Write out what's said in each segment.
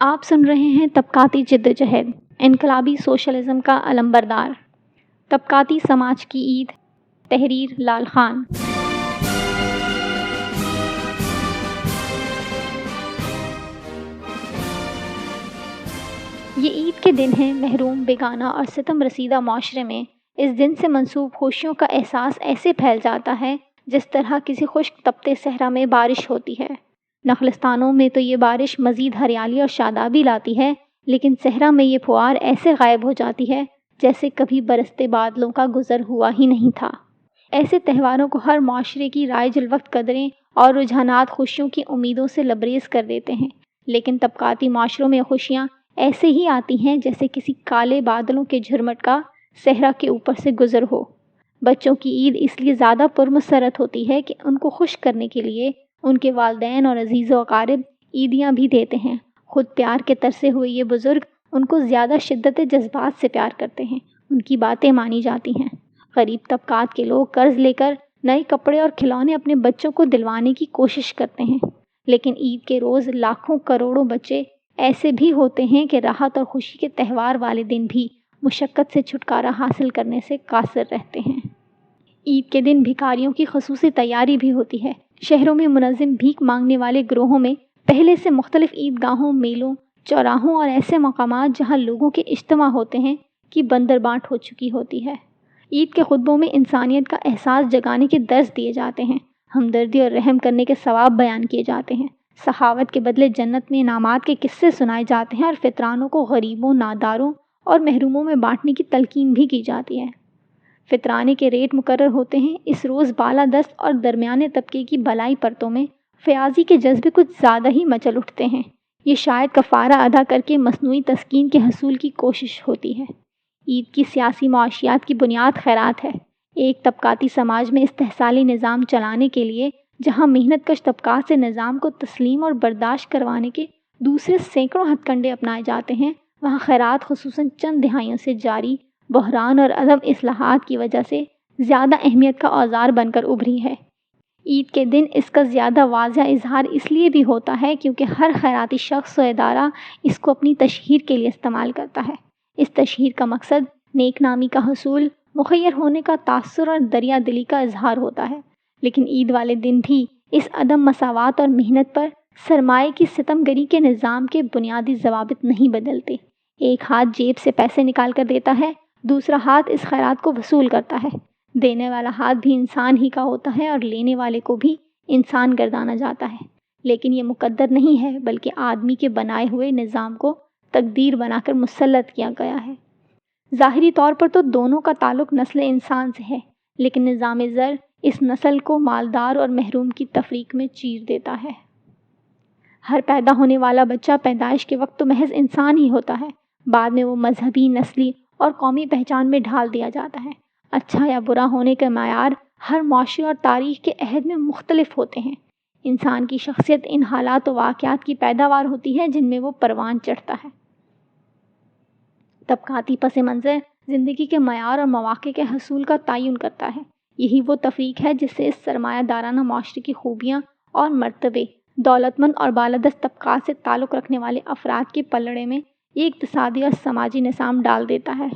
آپ سن رہے ہیں طبقاتی جدوجہد، انقلابی سوشلزم کا علمبردار، طبقاتی سماج کی عید، تحریر لال خان۔ یہ عید کے دن ہیں۔ محروم، بیگانہ اور ستم رسیدہ معاشرے میں اس دن سے منسوب خوشیوں کا احساس ایسے پھیل جاتا ہے جس طرح کسی خشک تپتے صحرا میں بارش ہوتی ہے۔ نخلستانوں میں تو یہ بارش مزید ہریالی اور شادابی لاتی ہے، لیکن صحرا میں یہ پھوار ایسے غائب ہو جاتی ہے جیسے کبھی برستے بادلوں کا گزر ہوا ہی نہیں تھا۔ ایسے تہواروں کو ہر معاشرے کی رائج الوقت قدریں اور رجحانات خوشیوں کی امیدوں سے لبریز کر دیتے ہیں، لیکن طبقاتی معاشروں میں خوشیاں ایسے ہی آتی ہیں جیسے کسی کالے بادلوں کے جھرمٹ کا صحرا کے اوپر سے گزر ہو۔ بچوں کی عید اس لیے زیادہ پرمسرت ہوتی ہے کہ ان کو خوش کرنے کے لیے ان کے والدین اور عزیز و اقارب عیدیاں بھی دیتے ہیں۔ خود پیار کے ترسے ہوئے یہ بزرگ ان کو زیادہ شدت جذبات سے پیار کرتے ہیں، ان کی باتیں مانی جاتی ہیں۔ غریب طبقات کے لوگ قرض لے کر نئے کپڑے اور کھلونے اپنے بچوں کو دلوانے کی کوشش کرتے ہیں، لیکن عید کے روز لاکھوں کروڑوں بچے ایسے بھی ہوتے ہیں کہ راحت اور خوشی کے تہوار والے دن بھی مشقت سے چھٹکارا حاصل کرنے سے قاصر رہتے ہیں۔ عید کے دن بھکاریوں کی خصوصی تیاری بھی ہوتی ہے۔ شہروں میں منظم بھیک مانگنے والے گروہوں میں پہلے سے مختلف عیدگاہوں، میلوں، چوراہوں اور ایسے مقامات جہاں لوگوں کے اجتماع ہوتے ہیں کی بندر بانٹ ہو چکی ہوتی ہے۔ عید کے خطبوں میں انسانیت کا احساس جگانے کے درس دیے جاتے ہیں، ہمدردی اور رحم کرنے کے ثواب بیان کیے جاتے ہیں، سخاوت کے بدلے جنت میں انعامات کے قصے سنائے جاتے ہیں اور فطرانوں کو غریبوں، ناداروں اور محروموں میں بانٹنے کی تلقین بھی کی جاتی ہے۔ فطرانے کے ریٹ مقرر ہوتے ہیں۔ اس روز بالادست اور درمیانے طبقے کی بلائی پرتوں میں فیاضی کے جذبے کچھ زیادہ ہی مچل اٹھتے ہیں۔ یہ شاید کفارہ ادا کر کے مصنوعی تسکین کے حصول کی کوشش ہوتی ہے۔ عید کی سیاسی معاشیات کی بنیاد خیرات ہے۔ ایک طبقاتی سماج میں استحصالی نظام چلانے کے لیے جہاں محنت کش طبقات سے نظام کو تسلیم اور برداشت کروانے کے دوسرے سینکڑوں ہتھ کنڈے اپنائے جاتے ہیں، وہاں خیرات خصوصاً چند دہائیوں سے جاری بحران اور عدم اصلاحات کی وجہ سے زیادہ اہمیت کا اوزار بن کر ابھری ہے۔ عید کے دن اس کا زیادہ واضح اظہار اس لیے بھی ہوتا ہے کیونکہ ہر خیراتی شخص و ادارہ اس کو اپنی تشہیر کے لیے استعمال کرتا ہے۔ اس تشہیر کا مقصد نیک نامی کا حصول، مخیر ہونے کا تاثر اور دریا دلی کا اظہار ہوتا ہے، لیکن عید والے دن بھی اس عدم مساوات اور محنت پر سرمایہ کی ستم گری کے نظام کے بنیادی ضوابط نہیں بدلتے۔ ایک ہاتھ جیب سے پیسے نکال کر دیتا ہے، دوسرا ہاتھ اس خیرات کو وصول کرتا ہے۔ دینے والا ہاتھ بھی انسان ہی کا ہوتا ہے اور لینے والے کو بھی انسان گردانا جاتا ہے، لیکن یہ مقدر نہیں ہے بلکہ آدمی کے بنائے ہوئے نظام کو تقدیر بنا کر مسلط کیا گیا ہے۔ ظاہری طور پر تو دونوں کا تعلق نسل انسان سے ہے، لیکن نظام زر اس نسل کو مالدار اور محروم کی تفریق میں چیر دیتا ہے۔ ہر پیدا ہونے والا بچہ پیدائش کے وقت تو محض انسان ہی ہوتا ہے، بعد میں وہ مذہبی، نسلی اور قومی پہچان میں ڈھال دیا جاتا ہے۔ اچھا یا برا ہونے کے معیار ہر معاشرے اور تاریخ کے عہد میں مختلف ہوتے ہیں۔ انسان کی شخصیت ان حالات و واقعات کی پیداوار ہوتی ہے جن میں وہ پروان چڑھتا ہے۔ طبقاتی پس منظر زندگی کے معیار اور مواقع کے حصول کا تعین کرتا ہے۔ یہی وہ تفریق ہے جس سے اس سرمایہ دارانہ معاشرے کی خوبیاں اور مرتبے دولت مند اور بالادست طبقات سے تعلق رکھنے والے افراد کے پلڑے میں یہ اقتصادی اور سماجی نظام ڈال دیتا ہے۔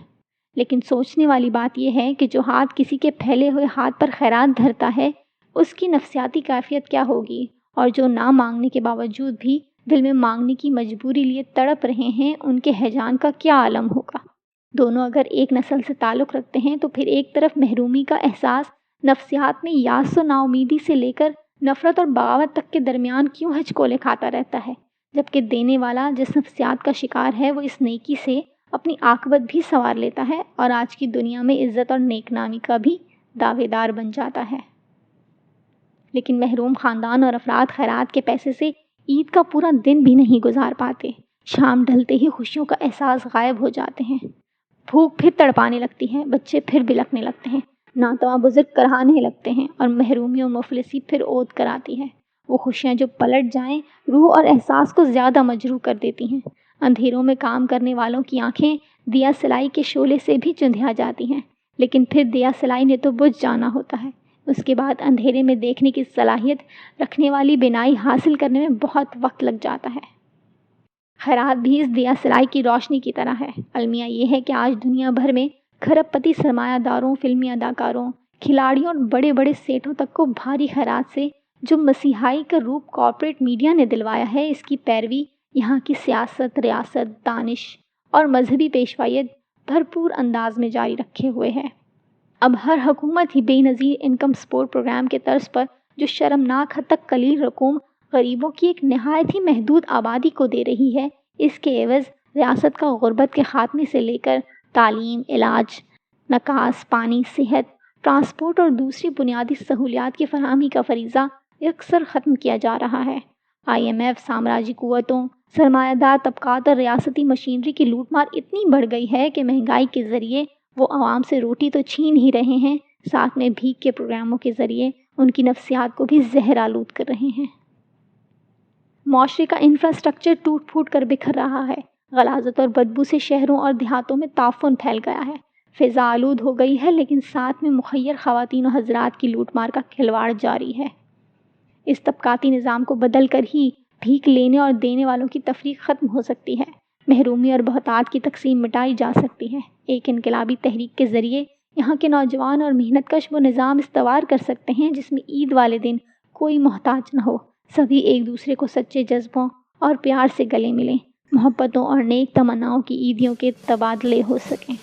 لیکن سوچنے والی بات یہ ہے کہ جو ہاتھ کسی کے پھیلے ہوئے ہاتھ پر خیرات دھرتا ہے اس کی نفسیاتی کیفیت کیا ہوگی، اور جو نہ مانگنے کے باوجود بھی دل میں مانگنے کی مجبوری لیے تڑپ رہے ہیں ان کے ہیجان کا کیا عالم ہوگا۔ دونوں اگر ایک نسل سے تعلق رکھتے ہیں تو پھر ایک طرف محرومی کا احساس نفسیات میں یاس و ناامیدی سے لے کر نفرت اور بغاوت تک کے درمیان کیوں ہچکولے کھاتا رہتا ہے، جبکہ دینے والا جس نفسیات کا شکار ہے وہ اس نیکی سے اپنی عاقبت بھی سنوار لیتا ہے اور آج کی دنیا میں عزت اور نیک نامی کا بھی دعوے دار بن جاتا ہے۔ لیکن محروم خاندان اور افراد خیرات کے پیسے سے عید کا پورا دن بھی نہیں گزار پاتے۔ شام ڈھلتے ہی خوشیوں کا احساس غائب ہو جاتے ہیں، بھوک پھر تڑپانے لگتی ہے، بچے پھر بلکنے لگتے ہیں، ناتواں بزرگ کراہنے لگتے ہیں اور محرومی و مفلسی پھر عود کراتی ہے۔ وہ خوشیاں جو پلٹ جائیں روح اور احساس کو زیادہ مجروح کر دیتی ہیں۔ اندھیروں میں کام کرنے والوں کی آنکھیں دیا سلائی کے شعلے سے بھی چندھیا جاتی ہیں، لیکن پھر دیا سلائی نے تو بجھ جانا ہوتا ہے۔ اس کے بعد اندھیرے میں دیکھنے کی صلاحیت رکھنے والی بینائی حاصل کرنے میں بہت وقت لگ جاتا ہے۔ خیرات بھی اس دیا سلائی کی روشنی کی طرح ہے۔ المیہ یہ ہے کہ آج دنیا بھر میں کھرب پتی سرمایہ داروں، فلمی اداکاروں، کھلاڑیوں اور بڑے بڑے سیٹوں تک کو بھاری خیرات سے جو مسیحائی کا روپ کارپوریٹ میڈیا نے دلوایا ہے، اس کی پیروی یہاں کی سیاست، ریاست، دانش اور مذہبی پیشوائیت بھرپور انداز میں جاری رکھے ہوئے ہے۔ اب ہر حکومت ہی بے نظیر انکم سپورٹ پروگرام کے طرز پر جو شرمناک حد تک قلیل رقوم غریبوں کی ایک نہایت ہی محدود آبادی کو دے رہی ہے، اس کے عوض ریاست کا غربت کے خاتمے سے لے کر تعلیم، علاج، نکاس، پانی، صحت، ٹرانسپورٹ اور دوسری بنیادی سہولیات کی فراہمی کا فریضہ یکسر ختم کیا جا رہا ہے۔ IMF، سامراجی قوتوں، سرمایہ دار طبقات اور ریاستی مشینری کی لوٹ مار اتنی بڑھ گئی ہے کہ مہنگائی کے ذریعے وہ عوام سے روٹی تو چھین ہی رہے ہیں، ساتھ میں بھیک کے پروگراموں کے ذریعے ان کی نفسیات کو بھی زہر آلود کر رہے ہیں۔ معاشرے کا انفراسٹرکچر ٹوٹ پھوٹ کر بکھر رہا ہے۔ غلاظت اور بدبو سے شہروں اور دیہاتوں میں تعفن پھیل گیا ہے۔ فضا آلود ہو گئی ہے، لیکن ساتھ میں مخیر خواتین و حضرات کی لوٹ مار کا کھلواڑ جاری ہے۔ اس طبقاتی نظام کو بدل کر ہی بھیک لینے اور دینے والوں کی تفریق ختم ہو سکتی ہے، محرومی اور بہتات کی تقسیم مٹائی جا سکتی ہے۔ ایک انقلابی تحریک کے ذریعے یہاں کے نوجوان اور محنت کش وہ نظام استوار کر سکتے ہیں جس میں عید والے دن کوئی محتاج نہ ہو، سبھی ایک دوسرے کو سچے جذبوں اور پیار سے گلے ملیں، محبتوں اور نیک تمناؤں کی عیدیوں کے تبادلے ہو سکیں۔